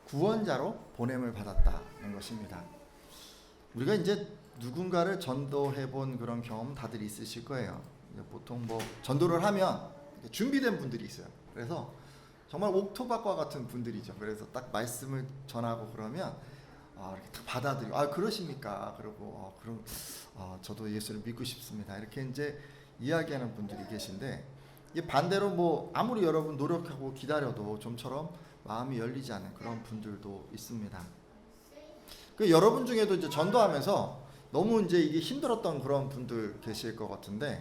구원자로 보냄을 받았다는 것입니다. 우리가 이제 누군가를 전도해 본 그런 경험 다들 있으실 거예요. 보통 뭐 전도를 하면 준비된 분들이 있어요. 그래서 정말 옥토박과 같은 분들이죠. 그래서 딱 말씀을 전하고 그러면 이렇게 딱 받아들이고 그러십니까? 그러고 그럼 저도 예수를 믿고 싶습니다. 이렇게 이제 이야기하는 분들이 계신데, 이게 반대로 뭐 아무리 여러분 노력하고 기다려도 좀처럼 마음이 열리지 않는 그런 분들도 있습니다. 그 여러분 중에도 이제 전도하면서 너무 이제 이게 힘들었던 그런 분들 계실 것 같은데,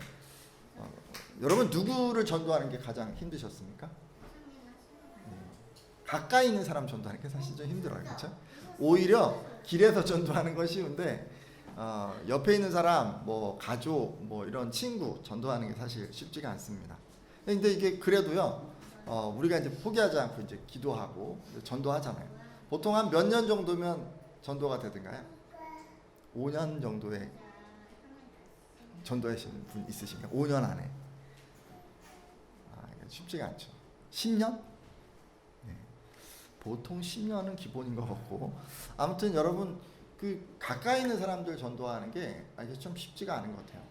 여러분 누구를 전도하는 게 가장 힘드셨습니까? 가까이 있는 사람 전도하는 게 사실 좀 힘들어요, 그렇죠? 오히려 길에서 전도하는 건 쉬운데 옆에 있는 사람, 뭐 가족, 뭐 이런 친구 전도하는 게 사실 쉽지가 않습니다. 근데 이게 그래도요, 우리가 이제 포기하지 않고 이제 기도하고 전도하잖아요. 보통 한 몇 년 정도면 전도가 되던가요? 5년 정도에 전도하시는 분 있으신가요? 5년 안에. 쉽지가 않죠. 10년? 보통 10년은 기본인 것 같고, 아무튼 여러분 그 가까이 있는 사람들 전도하는 게 이게 좀 쉽지가 않은 것 같아요.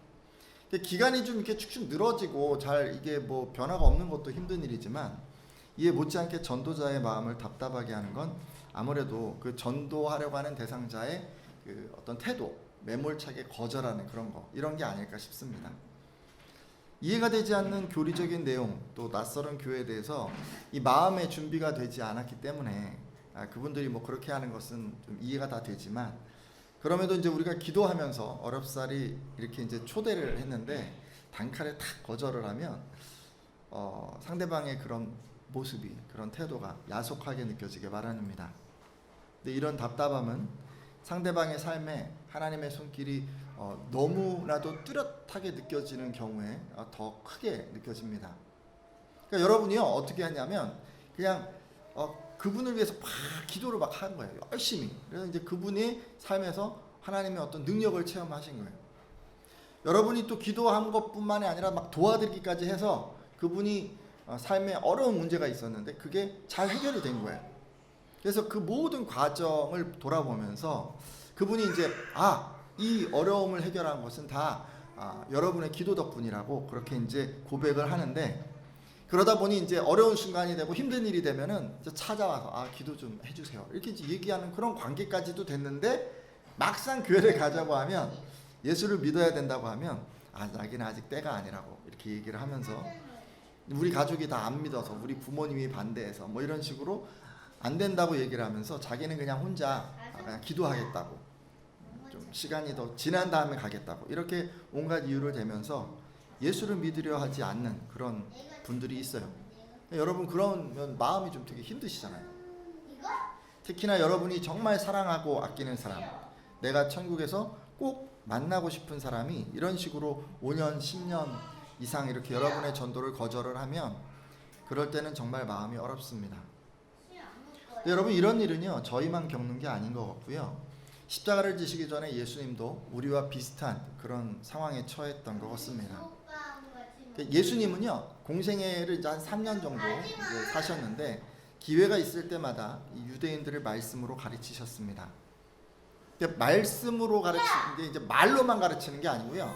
기간이 좀 이렇게 축축 늘어지고 잘 이게 뭐 변화가 없는 것도 힘든 일이지만, 이에 못지않게 전도자의 마음을 답답하게 하는 건 아무래도 그 전도하려고 하는 대상자의 그 어떤 태도, 매몰차게 거절하는 그런 거, 이런 게 아닐까 싶습니다. 이해가 되지 않는 교리적인 내용, 또 낯설은 교회에 대해서 이 마음의 준비가 되지 않았기 때문에 그분들이 뭐 그렇게 하는 것은 좀 이해가 다 되지만, 그럼에도 이제 우리가 기도하면서 어렵사리 이렇게 이제 초대를 했는데 단칼에 탁 거절을 하면 상대방의 그런 모습이, 그런 태도가 야속하게 느껴지게 마련입니다. 근데 이런 답답함은 상대방의 삶에 하나님의 손길이 너무나도 뚜렷하게 느껴지는 경우에 더 크게 느껴집니다. 그러니까 여러분이요, 어떻게 하냐면 그냥 그분을 위해서 막 기도를 막 하는 거예요. 열심히. 그래서 이제 그분이 삶에서 하나님의 어떤 능력을 체험하신 거예요. 여러분이 또 기도한 것뿐만이 아니라 막 도와드리기까지 해서 그분이 삶에 어려운 문제가 있었는데 그게 잘 해결이 된 거예요. 그래서 그 모든 과정을 돌아보면서 그분이 이제 이 어려움을 해결한 것은 다 여러분의 기도 덕분이라고 그렇게 이제 고백을 하는데, 그러다 보니 이제 어려운 순간이 되고 힘든 일이 되면은 이제 찾아와서 기도 좀 해주세요, 이렇게 이제 얘기하는 그런 관계까지도 됐는데, 막상 교회를 가자고 하면, 예수를 믿어야 된다고 하면 자기는 아직 때가 아니라고 이렇게 얘기를 하면서, 우리 가족이 다 안 믿어서, 우리 부모님이 반대해서 뭐 이런 식으로 안 된다고 얘기를 하면서 자기는 그냥 혼자 그냥 기도하겠다고, 좀 시간이 더 지난 다음에 가겠다고, 이렇게 온갖 이유를 대면서 예수를 믿으려 하지 않는 그런 분들이 있어요. 여러분 그러면 마음이 좀 되게 힘드시잖아요. 특히나 여러분이 정말 사랑하고 아끼는 사람, 내가 천국에서 꼭 만나고 싶은 사람이 이런 식으로 5년, 10년 이상 이렇게 여러분의 전도를 거절을 하면, 그럴 때는 정말 마음이 어렵습니다. 여러분 이런 일은요, 저희만 겪는 게 아닌 것 같고요, 십자가를 지시기 전에 예수님도 우리와 비슷한 그런 상황에 처했던 것 같습니다. 예수님은요, 공생애를 이제 한 3년 정도 이제 사셨는데 기회가 있을 때마다 유대인들을 말씀으로 가르치셨습니다. 말씀으로 가르치는 게 이제 말로만 가르치는 게 아니고요,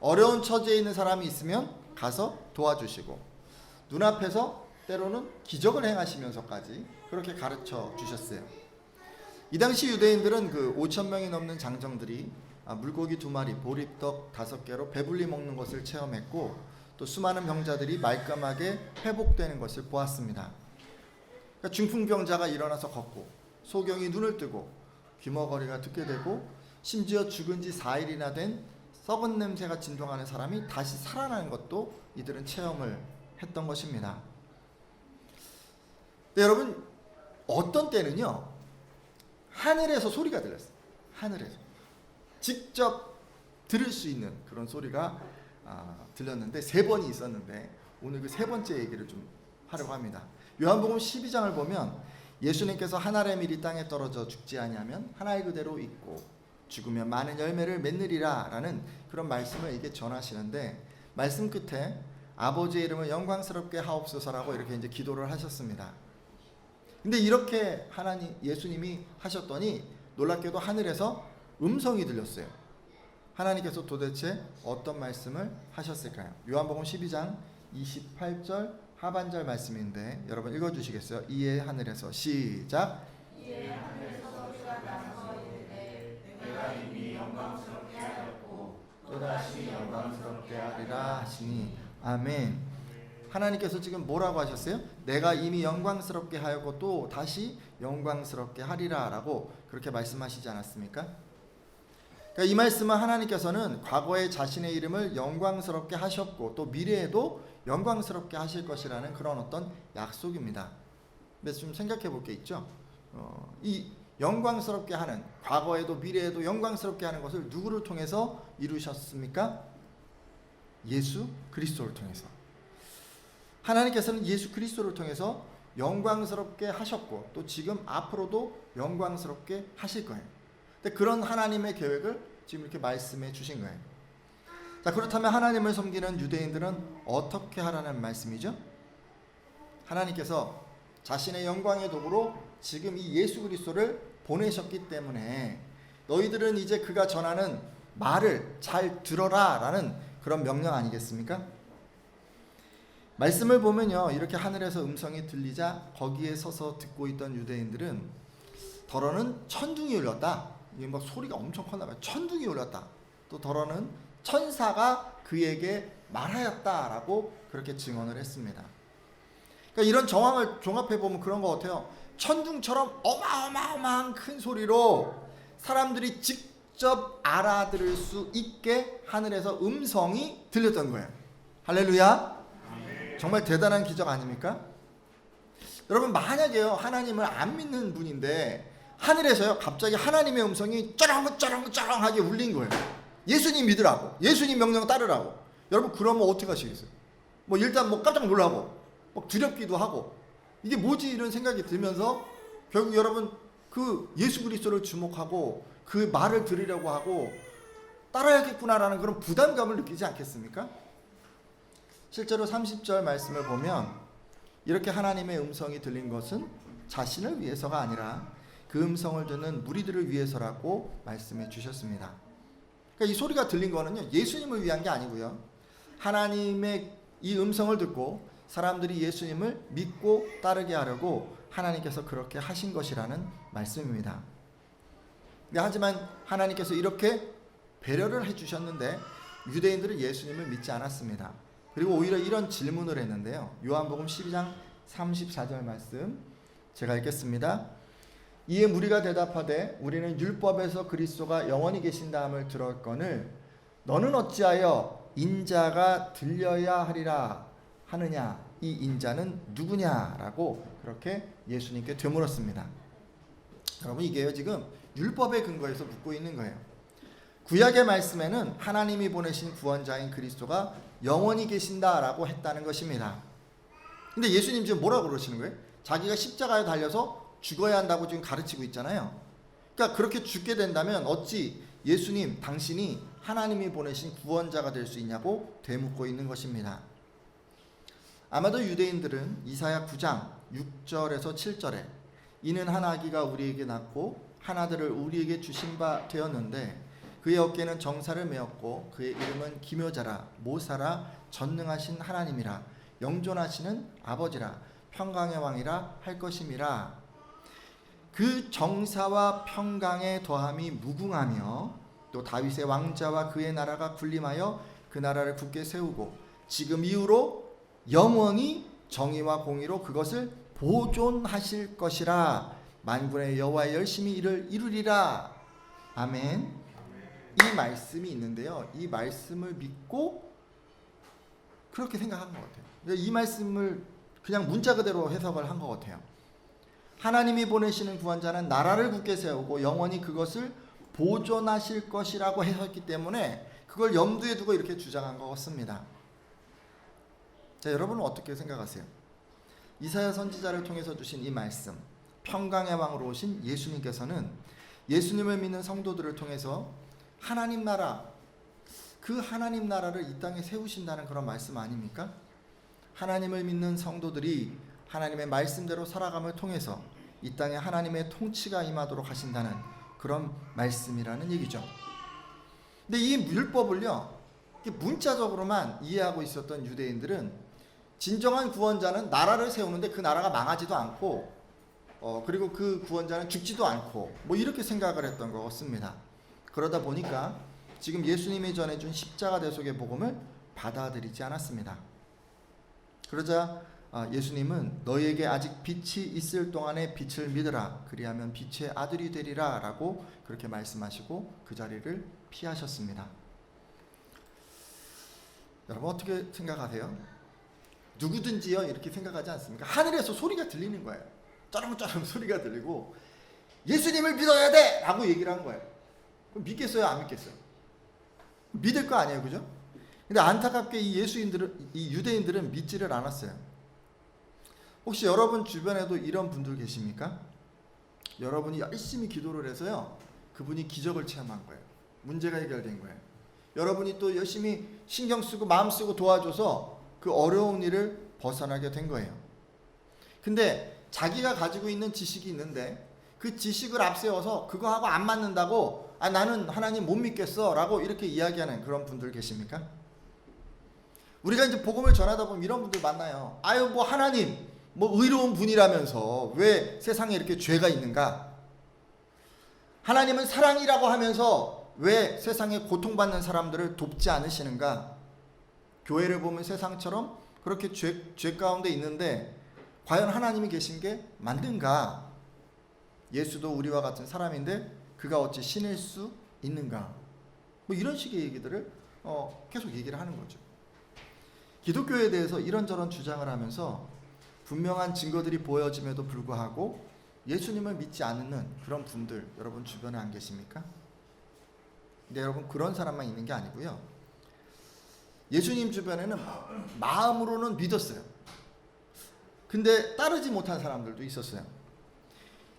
어려운 처지에 있는 사람이 있으면 가서 도와주시고, 눈앞에서 때로는 기적을 행하시면서까지 그렇게 가르쳐 주셨어요. 이 당시 유대인들은 그 5,000명이 넘는 장정들이 물고기 2마리, 보리떡 5개로 배불리 먹는 것을 체험했고, 또 수많은 병자들이 말끔하게 회복되는 것을 보았습니다. 그러니까 중풍병자가 일어나서 걷고, 소경이 눈을 뜨고, 귀머거리가 듣게 되고, 심지어 죽은 지 4일이나 된 썩은 냄새가 진동하는 사람이 다시 살아나는 것도 이들은 체험을 했던 것입니다. 근데 여러분, 어떤 때는요, 하늘에서 소리가 들렸어요. 하늘에서 직접 들을 수 있는 그런 소리가 들렸는데 3번이 있었는데, 오늘 그 3번째 얘기를 좀 하려고 합니다. 요한복음 12장을 보면 예수님께서 하늘의 밀이 땅에 떨어져 죽지 아니하면 하나의 그대로 있고 죽으면 많은 열매를 맺느리라 라는 그런 말씀을 이게 전하시는데, 말씀 끝에 아버지의 이름을 영광스럽게 하옵소서라고 이렇게 이제 기도를 하셨습니다. 근데 이렇게 예수님이 하셨더니 놀랍게도 하늘에서 음성이 들렸어요. 하나님께서 도대체 어떤 말씀을 하셨을까요? 요한복음 12장 28절 하반절 말씀인데 여러분 읽어주시겠어요? 이에 하늘에서 시작. 이에 하늘에서 소리가 나서 이르되 내가 이미 영광스럽게 하였고 또다시 영광스럽게 하리라 하시니 아멘. 하나님께서 지금 뭐라고 하셨어요? 내가 이미 영광스럽게 하였고 또 다시 영광스럽게 하리라 라고 그렇게 말씀하시지 않았습니까? 그러니까 이 말씀은 하나님께서는 과거에 자신의 이름을 영광스럽게 하셨고 또 미래에도 영광스럽게 하실 것이라는 그런 어떤 약속입니다. 그래서 좀 생각해 볼 게 있죠. 이 영광스럽게 하는, 과거에도 미래에도 영광스럽게 하는 것을 누구를 통해서 이루셨습니까? 예수 그리스도를 통해서. 하나님께서는 예수 그리스도를 통해서 영광스럽게 하셨고 또 지금 앞으로도 영광스럽게 하실 거예요. 근데 그런 하나님의 계획을 지금 이렇게 말씀해 주신 거예요. 자, 그렇다면 하나님을 섬기는 유대인들은 어떻게 하라는 말씀이죠? 하나님께서 자신의 영광의 도구로 지금 이 예수 그리스도를 보내셨기 때문에 너희들은 이제 그가 전하는 말을 잘 들어라 라는 그런 명령 아니겠습니까? 말씀을 보면요, 이렇게 하늘에서 음성이 들리자 거기에 서서 듣고 있던 유대인들은 더러는 천둥이 울렸다. 이게 막 소리가 엄청 컸나 봐요. 천둥이 울렸다. 또 더러는 천사가 그에게 말하였다라고 그렇게 증언을 했습니다. 그러니까 이런 정황을 종합해 보면 그런 것 같아요. 천둥처럼 어마어마한 큰 소리로 사람들이 직접 알아들을 수 있게 하늘에서 음성이 들렸던 거예요. 할렐루야. 정말 대단한 기적 아닙니까? 여러분, 만약에요 하나님을 안 믿는 분인데 하늘에서요 갑자기 하나님의 음성이 쩌렁쩌렁쩌렁하게 울린 거예요. 예수님 믿으라고, 예수님 명령 따르라고. 여러분, 그러면 어떻게 하시겠어요? 뭐 일단 뭐 깜짝 놀라고 막 두렵기도 하고 이게 뭐지 이런 생각이 들면서 결국 여러분 그 예수 그리스도를 주목하고 그 말을 들으려고 하고 따라야겠구나라는 그런 부담감을 느끼지 않겠습니까? 실제로 30절 말씀을 보면 이렇게 하나님의 음성이 들린 것은 자신을 위해서가 아니라 그 음성을 듣는 무리들을 위해서라고 말씀해 주셨습니다. 그러니까 이 소리가 들린 거는요 예수님을 위한 게 아니고요, 하나님의 이 음성을 듣고 사람들이 예수님을 믿고 따르게 하려고 하나님께서 그렇게 하신 것이라는 말씀입니다. 하지만 하나님께서 이렇게 배려를 해주셨는데 유대인들은 예수님을 믿지 않았습니다. 그리고 오히려 이런 질문을 했는데요. 요한복음 12장 34절 말씀 제가 읽겠습니다. 이에 무리가 대답하되 우리는 율법에서 그리스도가 영원히 계신다함을 들었거늘 너는 어찌하여 인자가 들려야 하리라 하느냐, 이 인자는 누구냐라고 그렇게 예수님께 되물었습니다. 여러분, 이게요 지금 율법의 근거에서 묻고 있는 거예요. 구약의 말씀에는 하나님이 보내신 구원자인 그리스도가 영원히 계신다라고 했다는 것입니다. 근데 예수님 지금 뭐라고 그러시는 거예요? 자기가 십자가에 달려서 죽어야 한다고 지금 가르치고 있잖아요. 그러니까 그렇게 죽게 된다면 어찌 예수님 당신이 하나님이 보내신 구원자가 될 수 있냐고 되묻고 있는 것입니다. 아마도 유대인들은 이사야 9장 6절에서 7절에 이는 한 아기가 우리에게 낳고 한 아들을 우리에게 주신 바 되었는데 그의 어깨는 정사를 메었고 그의 이름은 기묘자라 모사라 전능하신 하나님이라 영존하시는 아버지라 평강의 왕이라 할 것임이라. 그 정사와 평강의 더함이 무궁하며 또 다윗의 왕자와 그의 나라가 군림하여 그 나라를 굳게 세우고 지금 이후로 영원히 정의와 공의로 그것을 보존하실 것이라. 만군의 여호와의 열심히 이를 이루리라. 아멘. 이 말씀이 있는데요, 이 말씀을 믿고 그렇게 생각한 것 같아요. 이 말씀을 그냥 문자 그대로 해석을 한 것 같아요. 하나님이 보내시는 구원자는 나라를 굳게 세우고 영원히 그것을 보존하실 것이라고 했기 때문에 그걸 염두에 두고 이렇게 주장한 것 같습니다. 자, 여러분은 어떻게 생각하세요? 이사야 선지자를 통해서 주신 이 말씀, 평강의 왕으로 오신 예수님께서는 예수님을 믿는 성도들을 통해서 하나님 나라, 그 하나님 나라를 이 땅에 세우신다는 그런 말씀 아닙니까? 하나님을 믿는 성도들이 하나님의 말씀대로 살아감을 통해서 이 땅에 하나님의 통치가 임하도록 하신다는 그런 말씀이라는 얘기죠. 근데 이 율법을요, 문자적으로만 이해하고 있었던 유대인들은 진정한 구원자는 나라를 세우는데 그 나라가 망하지도 않고 그리고 그 구원자는 죽지도 않고 뭐 이렇게 생각을 했던 것 같습니다. 그러다 보니까 지금 예수님이 전해준 십자가 대속의 복음을 받아들이지 않았습니다. 그러자 예수님은 너희에게 아직 빛이 있을 동안에 빛을 믿으라 그리하면 빛의 아들이 되리라 라고 그렇게 말씀하시고 그 자리를 피하셨습니다. 여러분 어떻게 생각하세요? 누구든지요 이렇게 생각하지 않습니까? 하늘에서 소리가 들리는 거예요. 쩌렁쩌렁 소리가 들리고 예수님을 믿어야 돼! 라고 얘기를 한 거예요. 그럼 믿겠어요? 안 믿겠어요? 믿을 거 아니에요, 그죠? 근데 안타깝게 이 유대인들은 믿지를 않았어요. 혹시 여러분 주변에도 이런 분들 계십니까? 여러분이 열심히 기도를 해서요, 그분이 기적을 체험한 거예요. 문제가 해결된 거예요. 여러분이 또 열심히 신경 쓰고 마음 쓰고 도와줘서 그 어려운 일을 벗어나게 된 거예요. 근데 자기가 가지고 있는 지식이 있는데 그 지식을 앞세워서 그거하고 안 맞는다고 나는 하나님 못 믿겠어 라고 이렇게 이야기하는 그런 분들 계십니까? 우리가 이제 복음을 전하다 보면 이런 분들 만나요. 아유 뭐 하나님 뭐 의로운 분이라면서 왜 세상에 이렇게 죄가 있는가? 하나님은 사랑이라고 하면서 왜 세상에 고통받는 사람들을 돕지 않으시는가? 교회를 보면 세상처럼 그렇게 죄 가운데 있는데 과연 하나님이 계신 게 맞는가? 예수도 우리와 같은 사람인데 그가 어찌 신일 수 있는가? 뭐 이런 식의 얘기들을 계속 얘기를 하는 거죠. 기독교에 대해서 이런저런 주장을 하면서 분명한 증거들이 보여짐에도 불구하고 예수님을 믿지 않는 그런 분들 여러분 주변에 안 계십니까? 근데 여러분 그런 사람만 있는 게 아니고요. 예수님 주변에는 마음으로는 믿었어요. 근데 따르지 못한 사람들도 있었어요.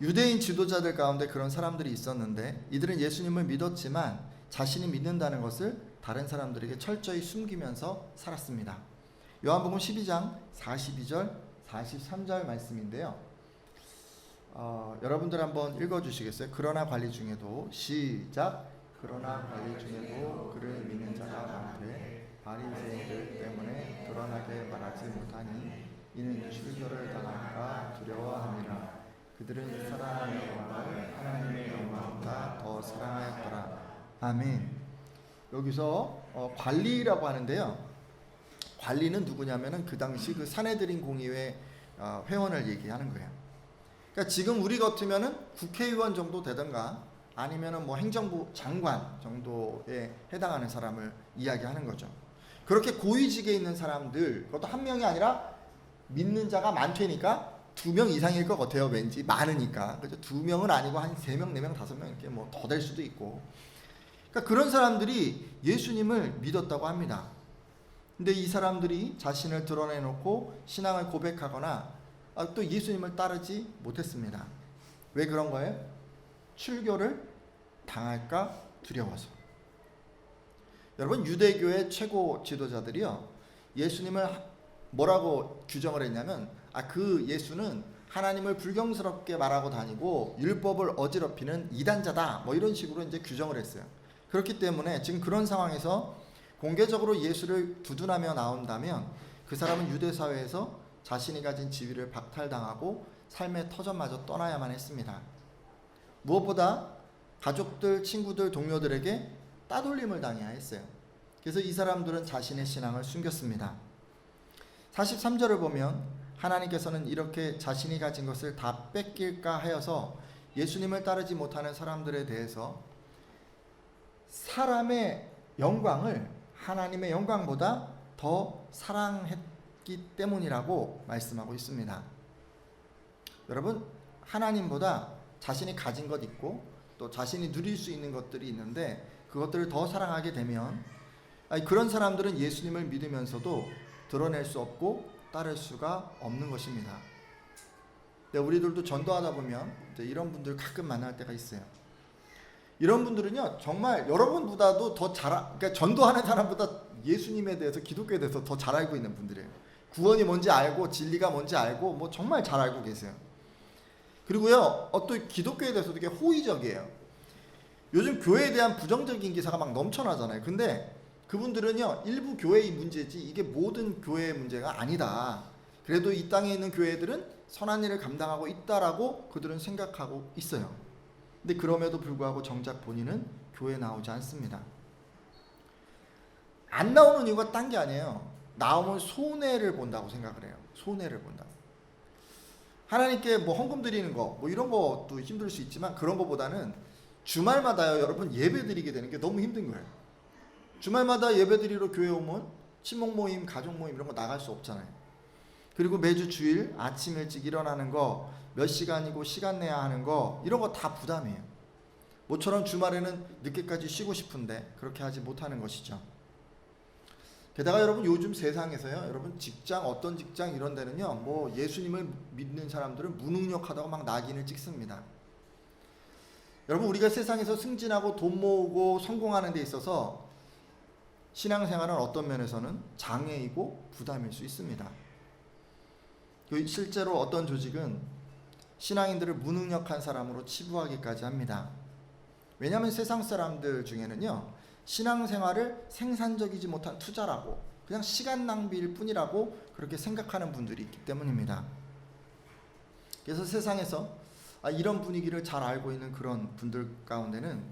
유대인 지도자들 가운데 그런 사람들이 있었는데 이들은 예수님을 믿었지만 자신이 믿는다는 것을 다른 사람들에게 철저히 숨기면서 살았습니다. 요한복음 12장 42절 43절 말씀인데요. 여러분들 한번 읽어주시겠어요? 그러나 관리 중에도 시작. 그러나 관리 중에도 그를 믿는 자가 많되 바리새인들 때문에 드러나게 말하지 못하니 이는 출교를 당할까 두려워함이라. 그들은 사랑하는 영광을 하나님의 영광보다 더 사랑하였더라. 아멘. 여기서 관리라고 하는데요. 관리는 누구냐면은 그 당시 그 산헤드린 공의회 회원을 얘기하는 거예요. 그러니까 지금 우리 같으면은 국회의원 정도 되든가 아니면은 뭐 행정부 장관 정도에 해당하는 사람을 이야기하는 거죠. 그렇게 고위직에 있는 사람들, 그것도 한 명이 아니라 믿는 자가 많되니까 2명 이상일 것 같아요. 왠지 많으니까. 그죠? 2명은 아니고 한 3명, 4명, 5명 이렇게 뭐 더 될 수도 있고. 그러니까 그런 사람들이 예수님을 믿었다고 합니다. 근데 이 사람들이 자신을 드러내놓고 신앙을 고백하거나 또 예수님을 따르지 못했습니다. 왜 그런 거예요? 출교를 당할까 두려워서. 여러분 유대교의 최고 지도자들이요, 예수님을 뭐라고 규정을 했냐면 그 예수는 하나님을 불경스럽게 말하고 다니고 율법을 어지럽히는 이단자다 뭐 이런 식으로 이제 규정을 했어요. 그렇기 때문에 지금 그런 상황에서 공개적으로 예수를 두둔하며 나온다면 그 사람은 유대 사회에서 자신이 가진 지위를 박탈당하고 삶의 터전마저 떠나야만 했습니다. 무엇보다 가족들, 친구들, 동료들에게 따돌림을 당해야 했어요. 그래서 이 사람들은 자신의 신앙을 숨겼습니다. 43절을 보면 하나님께서는 이렇게 자신이 가진 것을 다 뺏길까 하여서 예수님을 따르지 못하는 사람들에 대해서 사람의 영광을 하나님의 영광보다 더 사랑했기 때문이라고 말씀하고 있습니다. 여러분 하나님보다 자신이 가진 것 있고 또 자신이 누릴 수 있는 것들이 있는데 그것들을 더 사랑하게 되면 그런 사람들은 예수님을 믿으면서도 드러낼 수 없고 따를 수가 없는 것입니다. 우리들도 전도하다 보면 이런 분들 가끔 만날 때가 있어요. 이런 분들은요 정말 여러분보다도 더 그러니까 전도하는 사람보다 예수님에 대해서 기독교에 대해서 더 잘 알고 있는 분들이에요. 구원이 뭔지 알고 진리가 뭔지 알고 뭐 정말 잘 알고 계세요. 그리고요, 또 기독교에 대해서 되게 호의적이에요. 요즘 교회에 대한 부정적인 기사가 막 넘쳐나잖아요. 근데 그분들은요, 일부 교회의 문제지 이게 모든 교회의 문제가 아니다. 그래도 이 땅에 있는 교회들은 선한 일을 감당하고 있다라고 그들은 생각하고 있어요. 근데 그럼에도 불구하고 정작 본인은 교회에 나오지 않습니다. 안 나오는 이유가 딴 게 아니에요. 나오면 손해를 본다고 생각을 해요. 손해를 본다고. 하나님께 뭐 헌금 드리는 거, 뭐 이런 것도 힘들 수 있지만 그런 것보다는 주말마다요, 여러분 예배 드리게 되는 게 너무 힘든 거예요. 주말마다 예배 드리러 교회 오면 친목 모임, 가족 모임 이런 거 나갈 수 없잖아요. 그리고 매주 주일 아침 일찍 일어나는 거, 몇 시간이고 시간 내야 하는 거 이런 거 다 부담이에요. 모처럼 주말에는 늦게까지 쉬고 싶은데 그렇게 하지 못하는 것이죠. 게다가 여러분 요즘 세상에서요, 여러분 직장, 어떤 직장 이런 데는요, 뭐 예수님을 믿는 사람들은 무능력하다고 막 낙인을 찍습니다. 여러분 우리가 세상에서 승진하고 돈 모으고 성공하는 데 있어서 신앙생활은 어떤 면에서는 장애이고 부담일 수 있습니다. 실제로 어떤 조직은 신앙인들을 무능력한 사람으로 치부하기까지 합니다. 왜냐하면 세상 사람들 중에는요, 신앙생활을 생산적이지 못한 투자라고, 그냥 시간 낭비일 뿐이라고 그렇게 생각하는 분들이 있기 때문입니다. 그래서 세상에서 이런 분위기를 잘 알고 있는 그런 분들 가운데는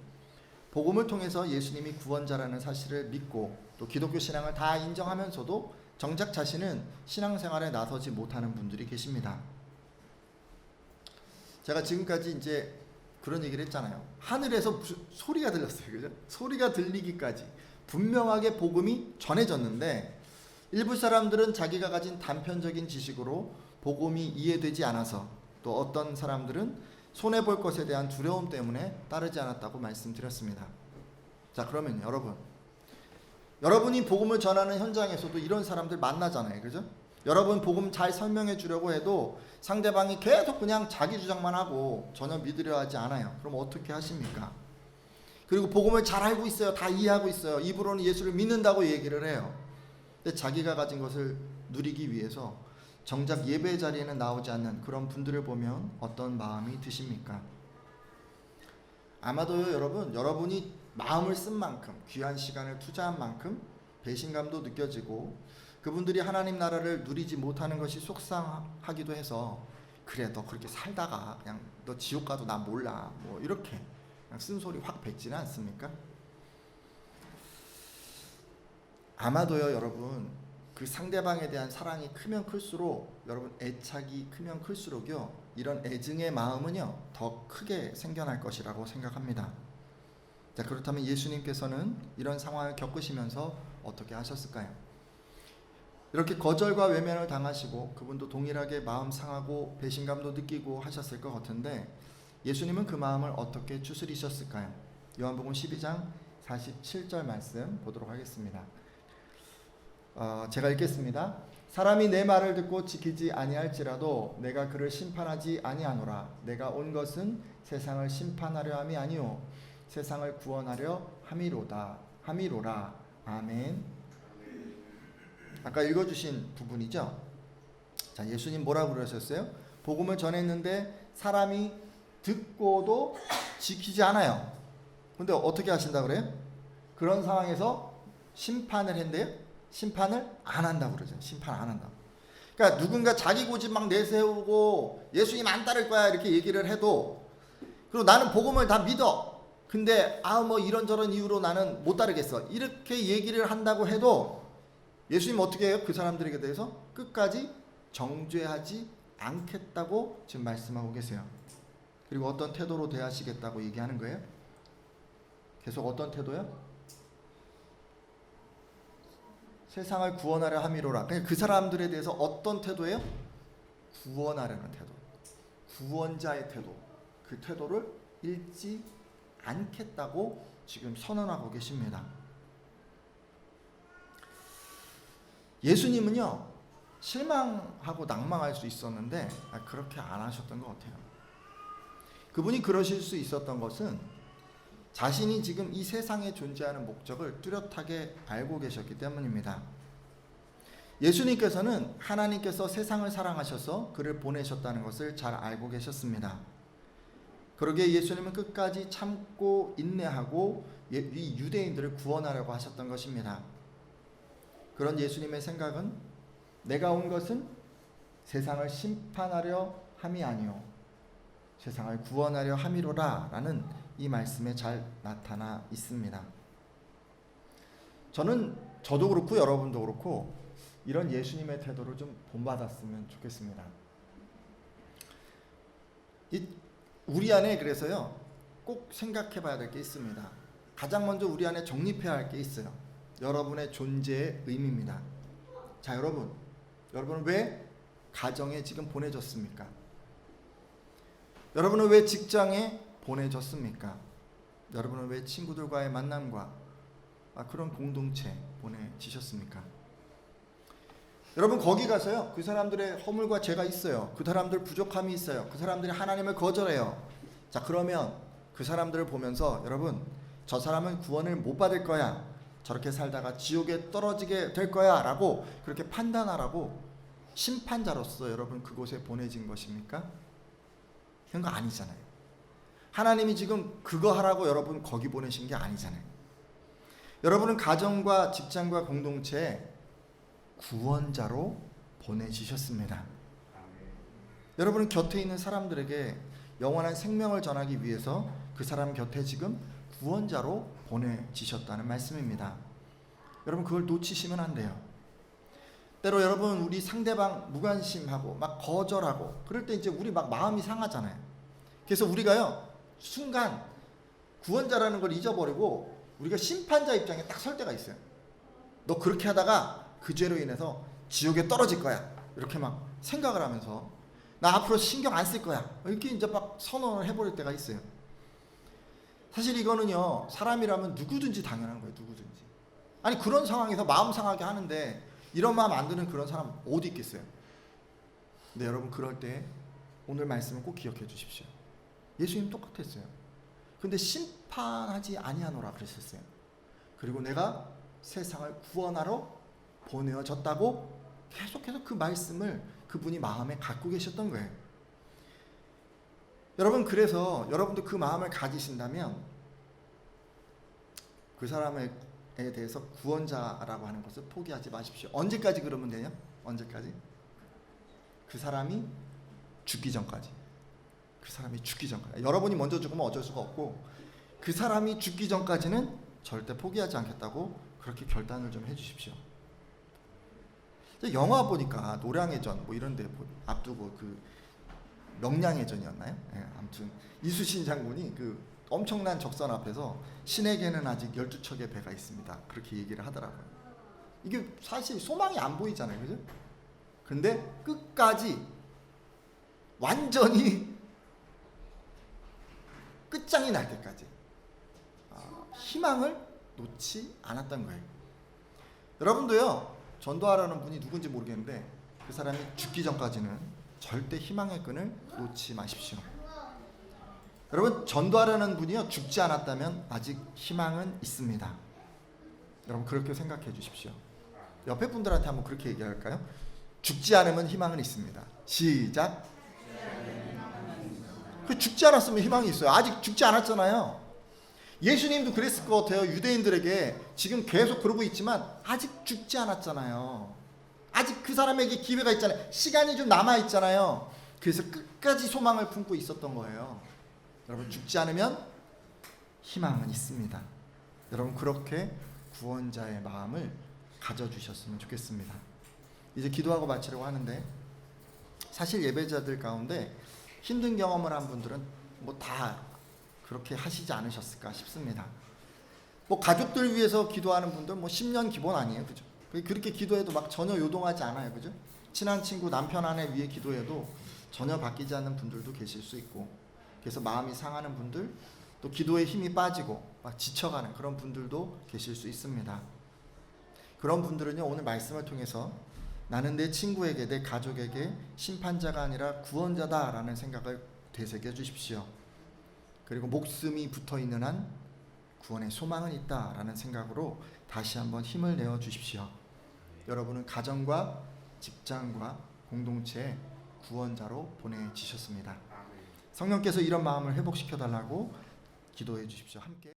복음을 통해서 예수님이 구원자라는 사실을 믿고 또 기독교 신앙을 다 인정하면서도 정작 자신은 신앙생활에 나서지 못하는 분들이 계십니다. 제가 지금까지 이제 그런 얘기를 했잖아요. 하늘에서 무슨 소리가 들렸어요. 그죠? 소리가 들리기까지 분명하게 복음이 전해졌는데 일부 사람들은 자기가 가진 단편적인 지식으로 복음이 이해되지 않아서, 또 어떤 사람들은 손해볼 것에 대한 두려움 때문에 따르지 않았다고 말씀드렸습니다. 자, 그러면 여러분이 복음을 전하는 현장에서도 이런 사람들 만나잖아요. 그죠? 여러분 복음 잘 설명해 주려고 해도 상대방이 계속 그냥 자기 주장만 하고 전혀 믿으려 하지 않아요. 그럼 어떻게 하십니까? 그리고 복음을 잘 알고 있어요. 다 이해하고 있어요. 입으로는 예수를 믿는다고 얘기를 해요. 근데 자기가 가진 것을 누리기 위해서 정작 예배 자리에는 나오지 않는 그런 분들을 보면 어떤 마음이 드십니까? 아마도요, 여러분이 마음을 쓴 만큼, 귀한 시간을 투자한 만큼 배신감도 느껴지고 그분들이 하나님 나라를 누리지 못하는 것이 속상하기도 해서, 그래 너 그렇게 살다가 그냥 너 지옥 가도 나 몰라, 뭐 이렇게 그냥 쓴소리 확 뱉지는 않습니까? 아마도요, 여러분 그 상대방에 대한 사랑이 크면 클수록, 여러분 애착이 크면 클수록요, 이런 애증의 마음은요 더 크게 생겨날 것이라고 생각합니다. 자, 그렇다면 예수님께서는 이런 상황을 겪으시면서 어떻게 하셨을까요? 이렇게 거절과 외면을 당하시고 그분도 동일하게 마음 상하고 배신감도 느끼고 하셨을 것 같은데 예수님은 그 마음을 어떻게 추스리셨을까요? 요한복음 12장 47절 말씀 보도록 하겠습니다. 제가 읽겠습니다. 사람이 내 말을 듣고 지키지 아니할지라도 내가 그를 심판하지 아니하노라. 내가 온 것은 세상을 심판하려 함이 아니요 세상을 구원하려 함이로라. 아멘. 아까 읽어주신 부분이죠. 자, 예수님 뭐라고 그러셨어요? 복음을 전했는데 사람이 듣고도 지키지 않아요. 근데 어떻게 하신다고 그래요? 그런 상황에서 심판을 했는데요, 심판을 안 한다고 그러죠. 심판 안 한다고. 그러니까 누군가 자기 고집 막 내세우고 예수님 안 따를 거야 이렇게 얘기를 해도, 그리고 나는 복음을 다 믿어, 근데 뭐 이런저런 이유로 나는 못 따르겠어 이렇게 얘기를 한다고 해도 예수님 어떻게 해요? 그 사람들에게 대해서 끝까지 정죄하지 않겠다고 지금 말씀하고 계세요. 그리고 어떤 태도로 대하시겠다고 얘기하는 거예요? 계속 어떤 태도요? 세상을 구원하려 함이로라. 그 사람들에 대해서 어떤 태도예요? 구원하려는 태도, 구원자의 태도, 그 태도를 잃지 않겠다고 지금 선언하고 계십니다. 예수님은요, 실망하고 낭망할 수 있었는데 그렇게 안 하셨던 것 같아요. 그분이 그러실 수 있었던 것은 자신이 지금 이 세상에 존재하는 목적을 뚜렷하게 알고 계셨기 때문입니다. 예수님께서는 하나님께서 세상을 사랑하셔서 그를 보내셨다는 것을 잘 알고 계셨습니다. 그러기에 예수님은 끝까지 참고 인내하고 이 유대인들을 구원하려고 하셨던 것입니다. 그런 예수님의 생각은 내가 온 것은 세상을 심판하려 함이 아니요 세상을 구원하려 함이로라 라는 이 말씀에 잘 나타나 있습니다. 저도 그렇고 여러분도 그렇고 이런 예수님의 태도를 좀 본받았으면 좋겠습니다. 우리 안에 그래서요 꼭 생각해 봐야 될 게 있습니다. 가장 먼저 우리 안에 정립해야 할 게 있어요. 여러분의 존재의 의미입니다. 자, 여러분은 왜 가정에 지금 보내졌습니까? 여러분은 왜 직장에 보내졌습니까? 여러분은 왜 친구들과의 만남과 그런 공동체 보내지셨습니까? 여러분 거기 가서요 그 사람들의 허물과 죄가 있어요. 그 사람들 부족함이 있어요. 그 사람들이 하나님을 거절해요. 자, 그러면 그 사람들을 보면서 여러분 저 사람은 구원을 못 받을 거야, 저렇게 살다가 지옥에 떨어지게 될 거야 라고 그렇게 판단하라고 심판자로서 여러분 그곳에 보내진 것입니까? 그런 거 아니잖아요. 하나님이 지금 그거 하라고 여러분 거기 보내신 게 아니잖아요. 여러분은 가정과 직장과 공동체에 구원자로 보내지셨습니다. 여러분은 곁에 있는 사람들에게 영원한 생명을 전하기 위해서 그 사람 곁에 지금 구원자로 보내지셨다는 말씀입니다. 여러분 그걸 놓치시면 안 돼요. 때로 여러분 우리 상대방 무관심하고 막 거절하고 그럴 때 이제 우리 막 마음이 상하잖아요. 그래서 우리가요 순간 구원자라는 걸 잊어버리고 우리가 심판자 입장에 딱 설 때가 있어요. 너 그렇게 하다가 그 죄로 인해서 지옥에 떨어질 거야 이렇게 막 생각을 하면서 나 앞으로 신경 안 쓸 거야 이렇게 이제 막 선언을 해버릴 때가 있어요. 사실 이거는요 사람이라면 누구든지 당연한 거예요. 누구든지. 아니 그런 상황에서 마음 상하게 하는데 이런 마음 안 드는 그런 사람 어디 있겠어요. 근데 여러분 그럴 때 오늘 말씀을 꼭 기억해 주십시오. 예수님 똑같았어요. 근데 심판하지 아니하노라 그러셨어요. 그리고 내가 세상을 구원하러 보내어졌다고 계속해서 그 말씀을 그분이 마음에 갖고 계셨던 거예요. 여러분 그래서 여러분도 그 마음을 가지신다면 그 사람에 대해서 구원자라고 하는 것을 포기하지 마십시오. 언제까지 그러면 되냐? 언제까지? 그 사람이 죽기 전까지. 그 사람이 죽기 전까지. 여러분이 먼저 죽으면 어쩔 수가 없고 그 사람이 죽기 전까지는 절대 포기하지 않겠다고 그렇게 결단을 좀 해주십시오. 영화 보니까 노량의 전 뭐 이런데 앞두고 그 명량의 전이었나요? 네, 아무튼 이수신 장군이 그 엄청난 적선 앞에서 신에게는 아직 12척의 배가 있습니다. 그렇게 얘기를 하더라고요. 이게 사실 소망이 안 보이잖아요, 그죠? 근데 끝까지 완전히 끝장이 날 때까지 희망을 놓지 않았던 거예요. 여러분도요 전도하라는 분이 누군지 모르겠는데 그 사람이 죽기 전까지는 절대 희망의 끈을 놓지 마십시오. 여러분 전도하라는 분이요 죽지 않았다면 아직 희망은 있습니다. 여러분 그렇게 생각해 주십시오. 옆에 분들한테 한번 그렇게 얘기할까요? 죽지 않으면 희망은 있습니다. 시작. 그 죽지 않았으면 희망이 있어요. 아직 죽지 않았잖아요. 예수님도 그랬을 것 같아요. 유대인들에게 지금 계속 그러고 있지만 아직 죽지 않았잖아요. 아직 그 사람에게 기회가 있잖아요. 시간이 좀 남아 있잖아요. 그래서 끝까지 소망을 품고 있었던 거예요. 여러분 죽지 않으면 희망은 있습니다. 여러분 그렇게 구원자의 마음을 가져주셨으면 좋겠습니다. 이제 기도하고 마치려고 하는데 사실 예배자들 가운데 힘든 경험을 한 분들은 뭐 다 그렇게 하시지 않으셨을까 싶습니다. 뭐 가족들 위해서 기도하는 분들 뭐 10년 기본 아니에요, 그죠? 그렇게 기도해도 막 전혀 요동하지 않아요, 그죠? 친한 친구 남편 아내 위해 기도해도 전혀 바뀌지 않는 분들도 계실 수 있고, 그래서 마음이 상하는 분들, 또 기도에 힘이 빠지고 막 지쳐가는 그런 분들도 계실 수 있습니다. 그런 분들은요 오늘 말씀을 통해서 나는 내 친구에게, 내 가족에게 심판자가 아니라 구원자다라는 생각을 되새겨 주십시오. 그리고 목숨이 붙어있는 한 구원의 소망은 있다라는 생각으로 다시 한번 힘을 내어 주십시오. 여러분은 가정과 직장과 공동체의 구원자로 보내지셨습니다. 성령께서 이런 마음을 회복시켜 달라고 기도해 주십시오. 함께